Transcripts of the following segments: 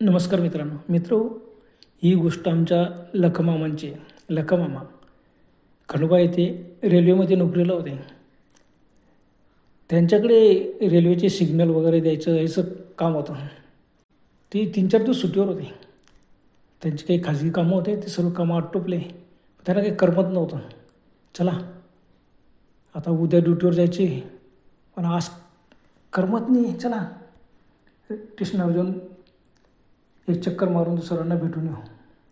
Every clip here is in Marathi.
नमस्कार मित्र, ही गोष्ट आमच्या लखमामांची आहे. लखमामा खंडोबा येथे रेल्वेमध्ये नोकरीला होते. त्यांच्याकडे रेल्वेचे सिग्नल वगैरे याचं काम होतं. ते 3-4 दिवस सुट्टीवर होते. त्यांचे काही खाजगी कामं होते, ते सर्व कामं आटोपले. त्यांना काही करमत नव्हतं. चला आता उद्या ड्युटीवर जायचे, पण आज करमत नाही. चला स्टेशनवर जाऊन एक चक्कर मारून दुसऱ्यांना भेटून येऊ.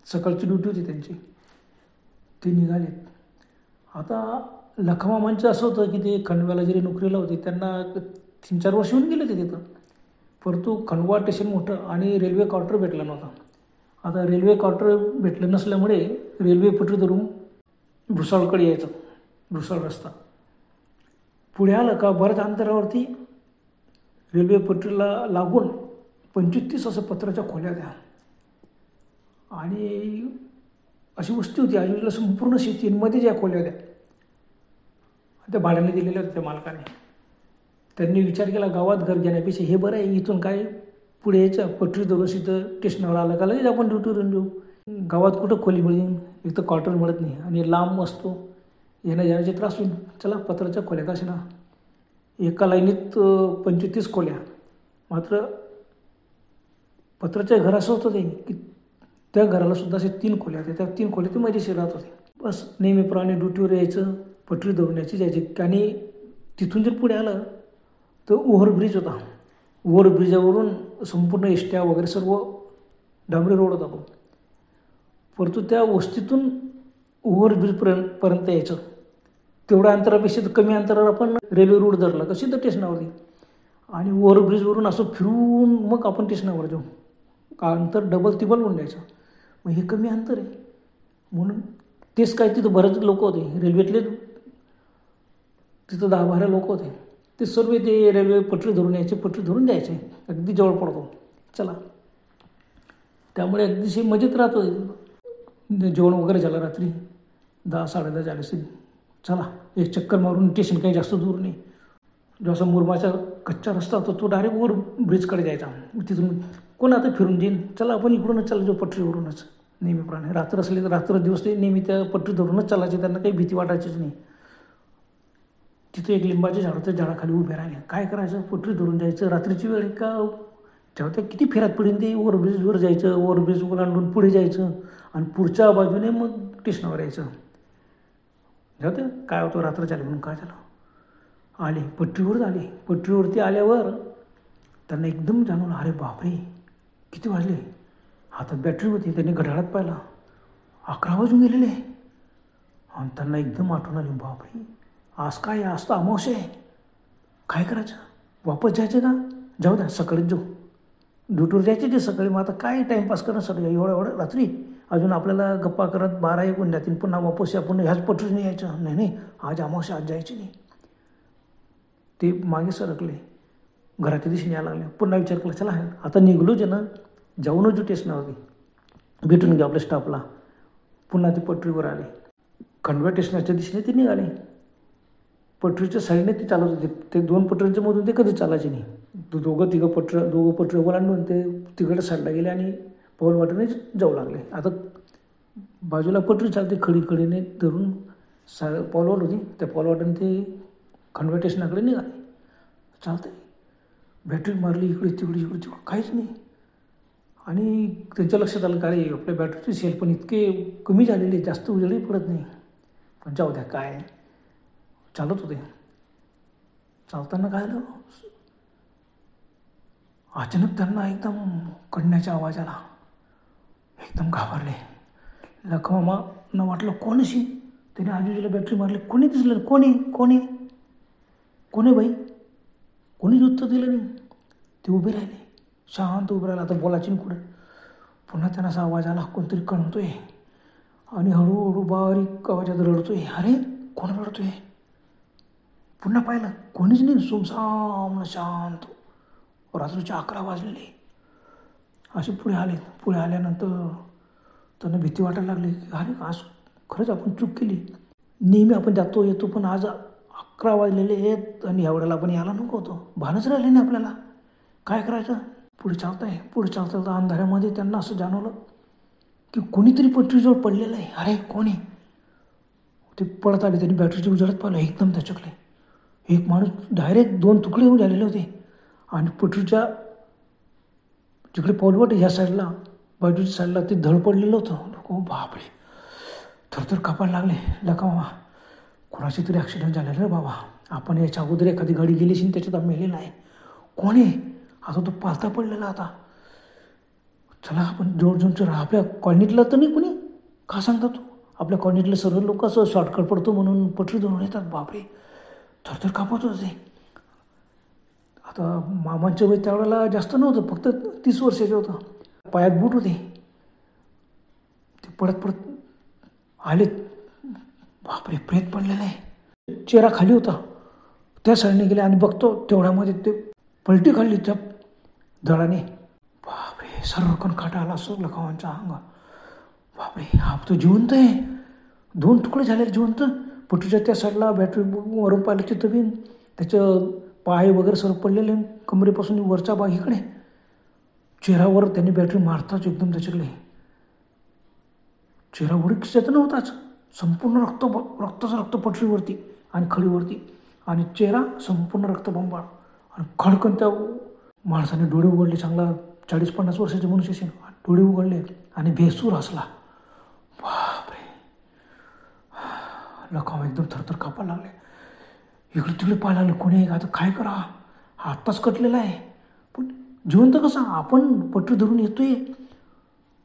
सकाळची ड्युटी होती त्यांची. ते निघालेत. आता लखमामांचं असं होतं की ते खंडव्याला जरी नोकरीला होते, त्यांना 3-4 वर्ष होऊन गेले ते तिथं. परंतु खंडवा स्टेशन मोठं आणि रेल्वे क्वार्टर भेटला नव्हता. आता रेल्वे क्वार्टर भेटलं नसल्यामुळे रेल्वे पटरी धरून भुसावळकडे यायचं. भुसावळ रस्ता पुढे आलं का बऱ्याच अंतरावरती रेल्वे पटरीला लागून 25-30 असं पत्राच्या खोल्या द्या आणि अशी वस्ती होती. आजूबाजूला संपूर्ण शेतीमध्ये ज्या खोल्या द्या त्या भाड्याने दिलेल्या होत्या त्या मालकाने. त्यांनी विचार केला गावात घर घेण्यापेक्षा हे बरं आहे, इथून काय पुढे यायचं पटरी धरून इथं स्टेशनवर आलं का लगेच आपण ड्युटीवरून जाऊ. गावात कुठं खोली मिळेल, एक तर क्वार्टर मिळत नाही आणि लांब असतो, येण्या जाण्याचे त्रास होईल. चला पत्राच्या खोल्या कशा ना, एका लाईनीत 25-30 खोल्या. मात्र पत्राच्या घर असं होतं ते की त्या घराला सुद्धा असे 3 खोल्या होत्या. त्या 3 खोल्या ते मजेशीर राहत होते. बस नेहमीप्रमाणे ड्युटीवर यायचं, पटरी धरून यायची जायची. आणि तिथून जर पुढे आलं तर ओव्हरब्रिज होता. ओव्हरब्रिजावरून संपूर्ण एसट्या वगैरे सर्व डांबरी रोड होता तो. परंतु त्या वस्तीतून ओव्हरब्रिजपर्यंत यायचं. तेवढ्या अंतरापेक्षा तर कमी अंतरावर आपण रेल्वे रूट धरला का सिद्ध स्टेशनावरती आणि ओव्हरब्रिजवरून असं फिरून मग आपण स्टेशनावर जाऊ. का अंतर डबल तिबल होऊन जायचं. मग हे कमी अंतर आहे म्हणून तेच काय तिथं बरेच लोक होते रेल्वेतले. तिथं 10-12 लोक होते. ते सर्व ते रेल्वे पटरी धरून यायचे, पटरी धरून द्यायचे. अगदी जवळ पडतो. चला त्यामुळे अगदीशी मजेत राहतो. जेवण वगैरे झालं रात्री 10-10:30 झाले असेल. चला एक चक्कर मारून स्टेशन काही जास्त दूर नाही. जो असा मुरमाचा कच्चा रस्ता होता तो डायरेक्ट वर ब्रिजकडे जायचा. तिथून कोण आता फिरून जाईल, चला आपण इकडूनच चालायचो पटरीवरूनच नेहमीप्रमाणे. रात्र असली तर रात्र दिवस ते नेहमी त्या पटरी धरूनच चालायचे. त्यांना काही भीती वाटायचीच नाही. तिथे एक लिंबाचे झाड होते, झाडाखाली उभे राहिले. काय करायचं, पटरी धरून जायचं. रात्रीची वेळ का तेव्हा त्या किती फेऱ्यात पडेल ते. ओव्हरब्रिजवर जायचं, ओव्हरब्रिज ओलांडून पुढे जायचं आणि पुढच्या बाजूने मग स्टेशनावर यायचं. जाऊ काय होतं रात्र झाली म्हणून काय झालं. आले पटरीवर आले. पटरीवरती आल्यावर त्यांना एकदम जाणवलं, अरे बापरे किती वाजले. हातात बॅटरी होती. त्यांनी घड्याळात पाहिला 11 वाजून गेलेले. आणि त्यांना एकदम आठवण आली, बापरे आज काय, आज तर अमावस्या आहे. काय करायचं, वापस जायचं का, जाऊ द्या सकाळीच जाऊ. ड्युटीवर जायचे ते सकाळी. मग आता काय टाईमपास करणं सर एवढं रात्री. अजून आपल्याला गप्पा करत 12-1 होऊन जातील. पुन्हा वापस आपण ह्याच पटरीने यायचं. नाही आज अमावस्या, आज जायची नाही. ते मागे सरकले, घराच्या दिशेने यायला लागले. पुन्हा विचार केला, चला आता निघलोच आहे ना, जाऊनच जो स्टेशनावरती भेटून घ्या आपल्या स्टाफला. पुन्हा ते पटरीवर आले. खंडवा स्टेशनाच्या दिशेने ते निघाले. पटरीच्या साईडने ते चालत होते. ते 2 पटरींच्या मधून ते कधी चालायचे नाही. दोघं पटरी ओलांडून ते तिकडे साईडला गेले आणि पाऊल वाटेने जाऊ लागले. आता बाजूला पटरी चालते, खडीने धरून पाऊलवाट होती. त्या पाऊलवाटेने ते खंडवा स्टेशनाकडे निघाले. चालतंय. बॅटरी मारली इकडे तिकडे काहीच नाही. आणि त्यांच्या लक्षात आलं का रे आपल्या बॅटरीची सेल पण इतके कमी झालेले, जास्त उजेडही पडत नाही. पण जाऊ द्या काय चालत होते. चालताना काय आलं, अचानक त्यांना एकदम कढण्याचा आवाज आला. एकदम घाबरले. लखमामांना वाटलं कोण अशी. त्याने आजूबाजूला बॅटरी मारली. कोणी दिसलं, कोणी बाई, कोणीच उत्तर दिलं नाही. ते उभे राहिले, शांत उभे राहिले. आता बोलायची कुठे. पुन्हा त्यांना असा आवाज आला, कोणतरी कणतोय आणि हळूहळू बारीक आवाजात रडतोय. अरे कोण रडतोय. पुन्हा पाहिलं, कोणीच नाही, सुमसाम शांत. रात्रीचे 11 वाजलेले. असे पुढे आले. पुढे आल्यानंतर त्यांना भीती वाटायला लागली की अरे आज खरंच आपण चूक केली. नेहमी आपण जातो येतो, पण आज 11 वाजलेले आहेत आणि एवढ्याला आपण यायला नको होतो. भानच राहिले नाही आपल्याला. काय करायचं. पुढे चालता अंधारामध्ये त्यांना असं जाणवलं की कोणीतरी पटरीजवळ पडलेलं आहे. अरे कोण आहे? ते पळत आले. त्यांनी बॅटरीच्या उजेडात पाहिलं. एकदम दचकले. एक माणूस डायरेक्ट 2 तुकडे होऊन झालेले होते आणि पटरीच्या जिकडे पाऊलवाट ह्या साईडला बाजूच्या साईडला ते धड पडलेलं होतं. हो बापरे, थरथर कापायला लागले. लका कोणाची तरी ॲक्सिडेंट झालेलं रे बाबा. आपण याच्या अगोदर एखादी गाडी गेली असेल त्याच्यात मेलेला आहे. कोण आहे? आता तो पालता पडलेला. आता चला आपण जोड राहा. आपल्या कॉलनीतला तर नाही कुणी? का सांगता तू? आपल्या कॉलनीतले सर्व लोक असं शॉर्टकट पडतो म्हणून पटरी धरून येतात. बापरे, थरथर कापत होते. आता मामांच्या वय त्यावेळेला जास्त नव्हतं, फक्त 30 वर्षाचे होतं. पायात बूट होते. ते पडत आलेत. बापरे, प्रेत पडलेलं आहे. चेहरा खाली होता. त्या साईडने गेले आणि बघतो तेवढ्यामध्ये ते पलटी खाल्ली त्या धडाने. बापरे, सर्वकण काटा आला असं लखावांच्या अंगावर. बापरे, हा तो जिवंत आहे. 2 तुकडे झाले जिवंत. पटरीच्या त्या साईडला बॅटरी वरून पाहिलं तिथं बी त्याचं पाय वगैरे सर्व पडलेले, कमरेपासून वरच्या बागीकडे. चेहऱ्यावर त्यांनी बॅटरी मारताच एकदम दचकले. चेहरा उडीत नव्हताच. संपूर्ण रक्त पटरीवरती आणि खडीवरती आणि चेहरा संपूर्ण रक्तबंबाळ आणि खडकन त्या माणसाने डोळे उघडले. चांगला 40-50 वर्षाचे मनुष्य असेल. डोळे उघडले आणि बेसूर हसला. बापरे, लखाव एकदम थरथर कापायला लागले. इकडे तिकडे पाहायला लागले. कोणी आता काय करा, हा आत्ताच कटलेला आहे. पण जिवंत कसा? आपण पटरी धरून येतोय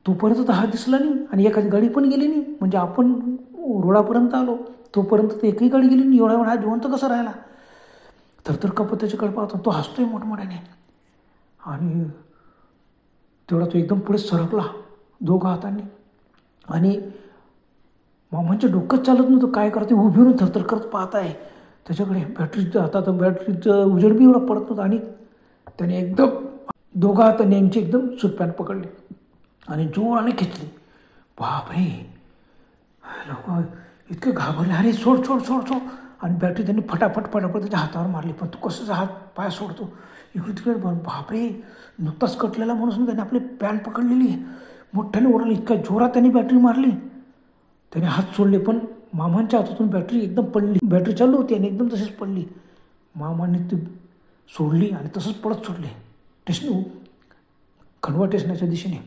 तोपर्यंत तर हा दिसला नाही आणि एखादी गाडी पण गेली नाही. म्हणजे आपण रोडापर्यंत आलो तोपर्यंत तर एकही गाडी गेली नाही. एवढा वेळ हा जिवंत कसा राहिला? थरथर कापत त्याच्याकडे पाहतो. तो हसतोय मोठमोठ्याने आणि तेवढा तो एकदम पुढे सरकला 2 हातांनी. आणि मामांच्या डोक्यात चालत नव्हतं. काय करते? उभी होऊन थरथर करत पाहत आहे त्याच्याकडे. बॅटरीचं उजेड बी एवढा पडत नव्हता आणि त्याने एकदम 2 हातांनी यांची एकदम सुरप्यान पकडली आणि जोराने खेचली. बापरे, लोक इतके घाबरले. अरे सोड आणि बॅटरी त्यांनी फटाफट त्याच्या हातावर मारली. पण तू कसं हात पाय सोडतो? इकडे तिकडे. बापरे, नुकताच कटलेला माणूस त्याने आपली पॅन्ट पकडलेली. मोठ्याने ओरडली. इतक्या जोरात त्यांनी बॅटरी मारली. त्याने हात सोडले पण मामांच्या हातातून बॅटरी एकदम पडली. बॅटरी चालू होती आणि एकदम तशीच पडली. मामाने ती सोडली आणि तसंच पळत सोडले. खंडवा स्टेशनाच्या दिशेने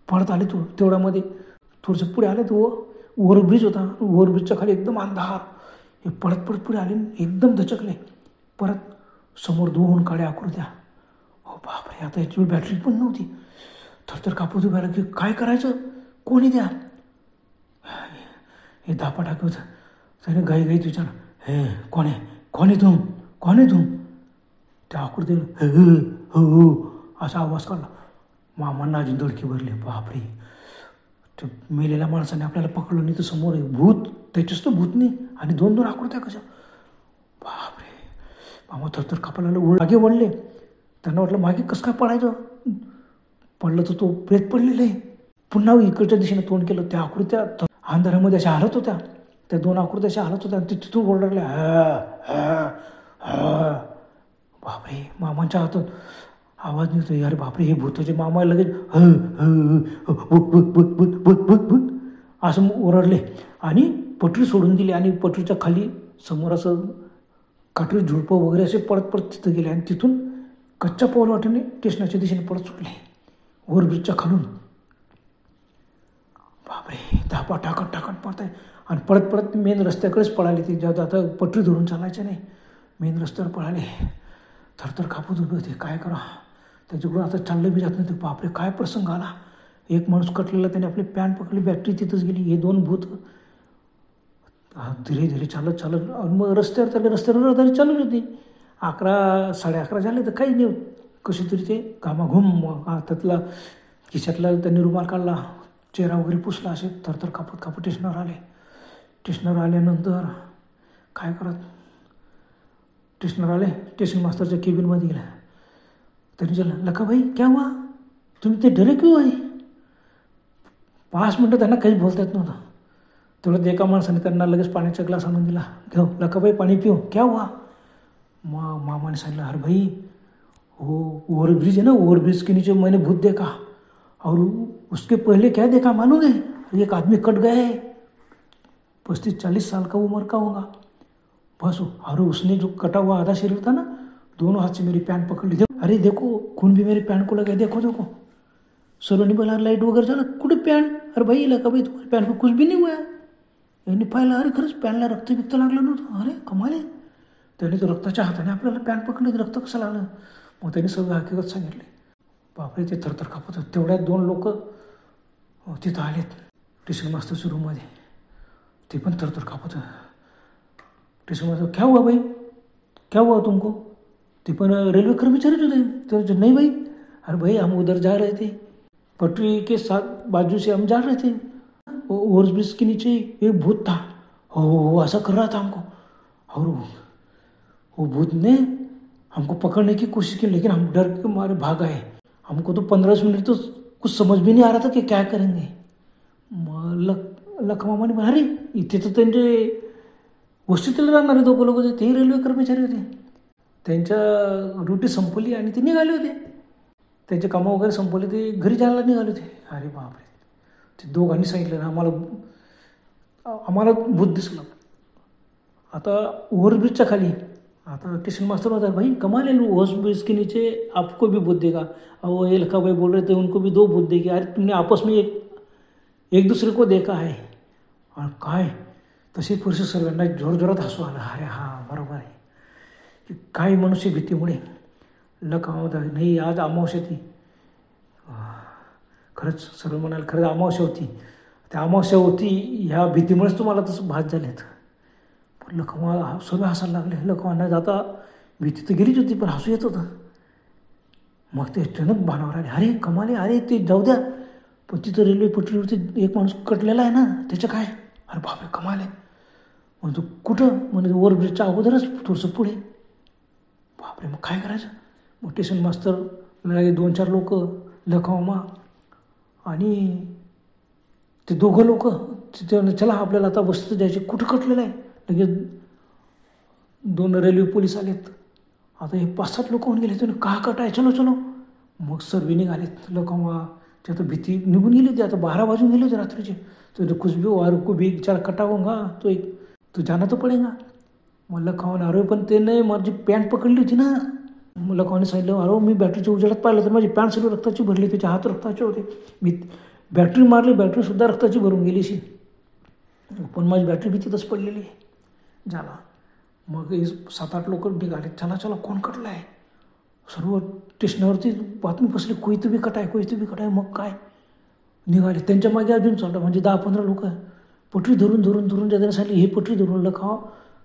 पळत आले. तेवढ्यामध्ये थोडंसं पुढे आले. तो ओव्हरब्रिज होता. ओव्हरब्रिजच्या खाली एकदम अंधार. हे पळत पुढे आले. एकदम दचकले. परत समोर 2 काळ्या आकृत्या. हो बापरे, आता याची बॅटरी पण नव्हती. थरथर कापत उभ्या की काय करायचं? कोणी द्या? हे धापा टाकत त्याने गाईत विचार, हे कोण आहे तुम? त्या आकृती हो असा आवाज काढला. मामांना अजून धडकी भरली. बापरे, ते मेलेल्या माणसाने आपल्याला पकडलं नाही तर समोर आहे भूत. त्याच्याच तर भूत नाही आणि 2 आकृत्या कशा? बापरे, मामा थरथर कापायला मागे वळले. त्यांना वाटलं मागे कसं काय पडायचं? पडलं तर तो प्रेत पडलेलं आहे. पुन्हा इकडच्या दिशेने तोंड केलं. त्या आकृत्या अंधारामध्ये अशा हलत होत्या. त्या 2 आकृत्या अशा हलत होत्या आणि ते तिथून ओरडल्या. बापरे, मामांच्या हातात आवाज निघतोय. अरे बापरे, हे भूताचे. मामा लगेच भूत असं ओरडले आणि पटरी सोडून दिली आणि पटरीच्या खाली समोर असं काटरी झुडपं वगैरे असे पळत तिथं गेले आणि तिथून कच्च्या पाऊलवाटेने स्टेशनाच्या दिशेने पळत सुटले ओव्हरब्रिजच्या खालून. बापरे, धापा टाकत पळताय आणि पळत मेन रस्त्याकडेच पळाले. ते ज्यात आता पटरी धरून चालायचे नाही, मेन रस्त्यावर पळाले. थरथर कापत उभे होते. काय करा? त्याच्याकडून आता चाललं बी जात नाही. बापरे, काय प्रसंग आला. एक माणूस कटलेला, त्याने आपली पॅन्ट पकडली, बॅटरी तिथंच गेली. हे 2 भूत धीरे चालत मग रस्त्यावर रहदारी चालू होती. 11, 11:30 झाले तर काही नाही. कशी तरी ते घामाघूम हातातला खिशातला त्यांनी रुमाल काढला, चेहरा वगैरे पुसला. असे थरथर कापत स्टेशनवर आले. स्टेशनवर आल्यानंतर काय करत? स्टेशनवर आले. स्टेशन मास्तरच्या केबिनमध्ये गेला. त्यांनी विचारलं, लका भाई क्या हुआ? तुम्ही ते डरे क्यों आहे? 5 मिनटं त्यांना काहीच बोलता येत नव्हतं. तेवढं एका माणसाने त्यांना लगेच पाण्याचा ग्लास आणून दिला. घेऊ लका भाई, पाणी पिऊ. क्या हुआ? मामाने सांगितलं, अरे भाई वो ओवरब्रिज है ना, ओवरब्रिज के नीचे मैंने भूत देखा, और उसके पहले क्या देखा मालूम है? एक आदमी कट गया है, 35-40 साल का उम्र का होगा बस। और उसने जो कटा हुआ आधा शरीर था ना, दोनों हाथ से मेरी पैंट पकड़ ली। अरे देखो खून भी मेरी पैंट को लगा, देखो देखो। सर्वांनी बोला लाईट वगैरे झालं, कुठे पॅन्ट? अरे भाई लका भाई तुम्हाला पॅन्ट पर कुछ भी नहीं हुआ है. यांनी पाहिलं, अरे खरंच पॅन्टला रक्त बिक्त लागलं नव्हतं. अरे कमाल आहे. त्याने तो रक्ताच्या हाताने आपल्याला पॅन्ट पकडलं, रक्त कसं लागलं. मग त्यांनी सगळं हकीकत सांगितले. बापरे, ते थरथर कापत होते. तेवढ्यात 2 लोक तिथं आलेत ट्युशन मास्टरच्या रूममध्ये. ते पण थरथर कापत होते. ट्युशन मास्टर, क्या हुआ भाई, क्या हुआ तुमको? ते पण रेल्वे कर्मचारीच होते. तो नहीं भाई, अरे भाई हम उधर जा रहे थे, पटरी के साथ बाजू से हम जा रहे थे, ओवरब्रिज के नीचे एक भूत था, हो ऐसा कर रहा था हमको, और वो भूत ने हमको पकड़ने की कोशिश की, लेकिन हम डर के मारे भाग आए. हमको तो 15 मिनट तो कुछ समझ भी नहीं आ रहा था कि क्या करेंगे. लखमामाने म्हणाले, अरे इथे तर त्यांचे वस्तीतील राहणारे 2 लोक होते, ते रेल्वे कर्मचारी होते. त्यांच्या ड्युटी संपली आणि ते निघाले होते. त्यांचे कामं वगैरे संपले, ते घरी जायला निघाले होते. अरे बापरे, ते दोघांनी सांगितलं ना आम्हाला भूत दिसलं. आता ओव्हरब्रिजच्या खाली आता स्टेशन मास्टर होता, भाई कमाल है, ओवरब्रिज के नीचे आपको भी भूत देगा. वो ये लखा भाई बोल रहे थे उनको भी 2 भूत देगी. अरे तुमने आपस में एक दूसरे को देखा है. और काय तशी परिस्थिती सर्वांना जोरजोरात हसू आलं. अरे हां बरोबर आहे की काय मनुष्य भीतीमुळे लकावत नाही. आज अमावस्या ती, खरंच सर्व म्हणाल, खरंच अमावस्या होती. त्या अमावस्या होती ह्या भीतीमुळेच तुम्हाला तसं भास झालेत. पण लखमा सगळं हसायला लागले. लखमांना आता भीती तर गेलीच होती, पण हसू येत होतं. मग ते अचानक भानावर आले, अरे कमाले, अरे ते जाऊ द्या, पण तिथं रेल्वे पटरीवरती एक माणूस कटलेला आहे ना, त्याचं काय? अरे बापरे कमाल आहे. म्हणजे कुठं? म्हणजे ओव्हरब्रिजच्या अगोदरच थोडंसं पुढे. बापरे, मग काय करायचं? मग स्टेशन मास्तर लगे 2-4 लोक, लखमा आणि ते 2 लोक तिथे, चला आपल्याला आता वस्तू द्यायची. कुठं कटलेलं आहे? लगेच 2 रेल्वे पोलीस आलेत. आता हे 5-7 लोक होऊन गेले. तुम्ही का कटाय, चलो चलो. मग सर्व निघालेत. लखमा ते आता भीती निघून गेली होती. आता 12 वाजून गेले होते रात्रीचे. तो कुछ भी और को भी चार कटा होगा तो जाना तो पडेगा. मग लखमाने, अरे पण ते नाही, माझी पॅन्ट पकडली होती ना. मग लखमाने सांगितलं, अरे मी बॅटरीच्या उजेडात पाहिलं तर माझी पॅन्ट सगळी रक्ताची भरली, त्याचे हात रक्ताचे होते. मी बॅटरी मारली, बॅटरीसुद्धा रक्ताची भरून गेली अशी, पण माझी बॅटरी बी तिथंच पडलेली आहे. झाला. मग 7-8 लोक निघाले. चला चला, कोण कटलं आहे? सर्व स्टेशनावरती बातमी पसरली, कोई तो भी कटाय, कोई तो भी कटाय. मग काय निघाले. त्यांच्या मागे अजून चालतं, म्हणजे 10-15 लोक पटरी धरून धरून धरून ज्यादा सांगली, हे पटरी धरून लखाव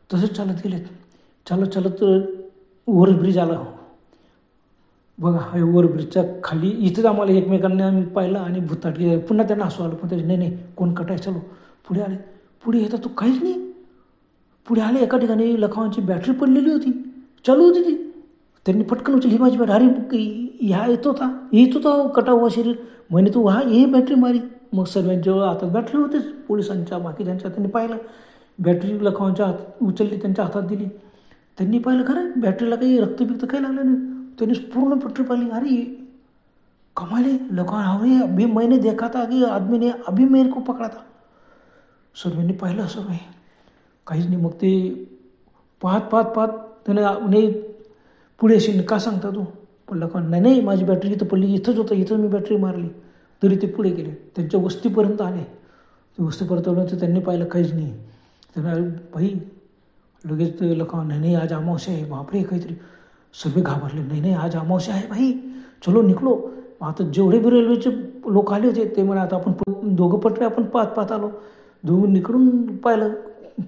तसंच चालत गेलेत. चालत चालत ओव्हरब्रिज आला. बघा, हे ओव्हरब्रिजच्या खाली इथंच आम्हाला एकमेकांना आम्ही पाहिलं आणि भुताटली. पुन्हा त्यांना हसू आलं, पण त्याचे नाही कोण कटाय, चलो पुढे आले. पुढे येतात तो काहीच नाही. पुढे आले, एका ठिकाणी लखावांची बॅटरी पडलेली होती, चालू होती ती. त्यांनी पटकन उचलली, ही माझी बॅटरी. अरे ह्या येत होता कटा हुआ शरीर, म्हणे तू हा हे बॅटरी मारी. मग सर्वांच्या हातात बॅटरी होतेच, पोलिसांच्या बाकीच्यांच्या. त्यांनी पाहिलं बॅटरी लखवांच्या हात उचलली, त्यांच्या हातात दिली. त्यांनी पाहिलं, खरं बॅटरीला काही रक्तबिक्त काही लागलं नाही. त्यांनी पूर्ण पटरी पाहिली. अरे कमाले, लखवा हवे अभी मैंने देखा था की आदमी ने अभी मेरे को पकडा था. सर्वांनी पाहिलं सर्व काहीच नाही. मग ते पाहत त्याने पुढे अशी का सांगता तू? पण लखवा, नाही माझी बॅटरी इथं पडली, इथंच होतं, इथं मी बॅटरी मारली. तरी ते पुढे गेले, त्यांच्या वस्तीपर्यंत आले. ते वस्तीपर्यंत आलं तर त्यांनी पाहिलं काहीच नाही. त्यांना भाई लगेच ते लखवा, नाही आज अमावस्या आहे. बापरे, काहीतरी. सगळे घाबरले, नाही आज अमावस्या आहे भाई, चलो निघलो. आता जेवढे बी रेल्वेचे लोक आले होते ते म्हणे, आता आपण 2 पटरी आपण पाहत आलो. 2 निकडून पाहिलं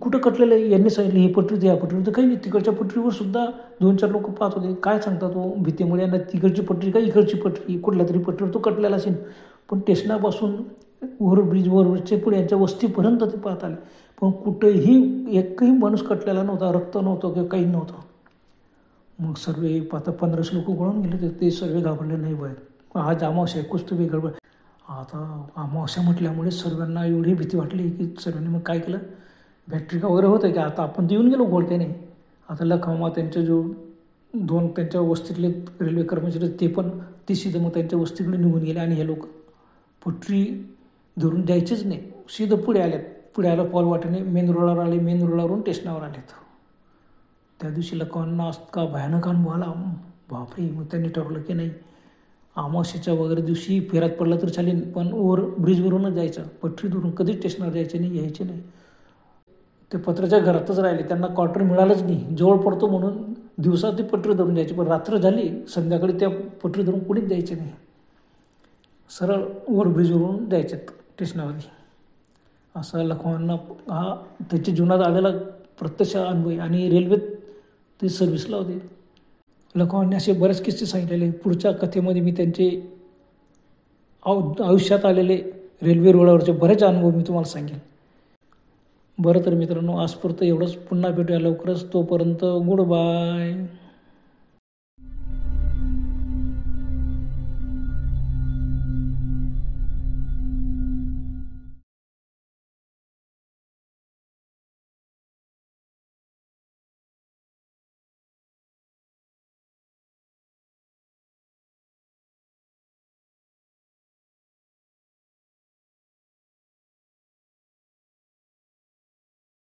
कुठं कटलेलं आहे. यांनी सांगितलं, ही पटरी या पटरी तर काही नाही. तिकडच्या पटरीवर सुद्धा 2-4 लोक पाहत होते. काय सांगता तो भीतीमुळे यांना तिकडची पटरी का इकडची पटरी, कुठल्या तरी पटरीवर तो कटलेला असेल. पण स्टेशनापासून ओव्हरब्रिजचे पुढे यांच्या वस्तीपर्यंत ते पाहत आले, पण कुठेही एकही माणूस कटलेला नव्हता, रक्त नव्हतं किंवा काही नव्हतं. मग सर्व आता 1500 लोक गोळून गेले. ते सर्व घाबरले, नाही बाय आज अमावस्या आहे, कुछ तो भी गडबड. आता अमावस्या म्हटल्यामुळे सर्वांना एवढी भीती वाटली की सर्वांनी मग काय केलं, बॅटरी का वगैरे होतं की आता आपण येऊन गेलो घोळक्याने. आता लखमा त्यांच्या जो 2 त्यांच्या वस्तीतले रेल्वे कर्मचारी ते पण ते सीधं मग त्यांच्या वस्तीकडे निघून गेले आणि हे लोक पटरी धरून द्यायचेच नाही, सीधं पुढे आल्यात. पुढे आलं पॉल वाटेने मेन रोडवर आले, मेन रोडवरून स्टेशनावर आलेत. त्या दिवशी लोकांना का भयानक अनुभव आला, बापरे. मग त्यांनी ठरवलं की नाही, अमावस्येच्या वगैरे दिवशी फेरात पडला तर चालेल, पण ब्रिजवरूनच जायचं, पटरी धरून कधीच स्टेशनवर जायचे नाही, यायचे नाही. ते पत्र्याच्या घरातच राहिले, त्यांना क्वार्टर मिळालंच नाही. जवळ पडतो म्हणून दिवसा ते पटरी धरून जायचे, पण रात्र झाली संध्याकाळी त्या पटरी धरून कोणीच जायचे नाही, सरळ ब्रिजवरून जायचे स्टेशनावरती. असा लखवांना हा त्याच्या जीवनात आलेला प्रत्यक्ष अनुभव आहे. आणि रेल्वेत ते सर्व्हिसला होते. लखवांनी असे बरेच किस्से सांगितलेले. पुढच्या कथेमध्ये मी त्यांचे आयुष्यात आलेले रेल्वे रुळावरचे बरेच अनुभव मी तुम्हाला सांगेन. बरं तर मित्रांनो, आजपर्यंत एवढंच. पुन्हा भेटूया लवकरच. तोपर्यंत गुड बाय.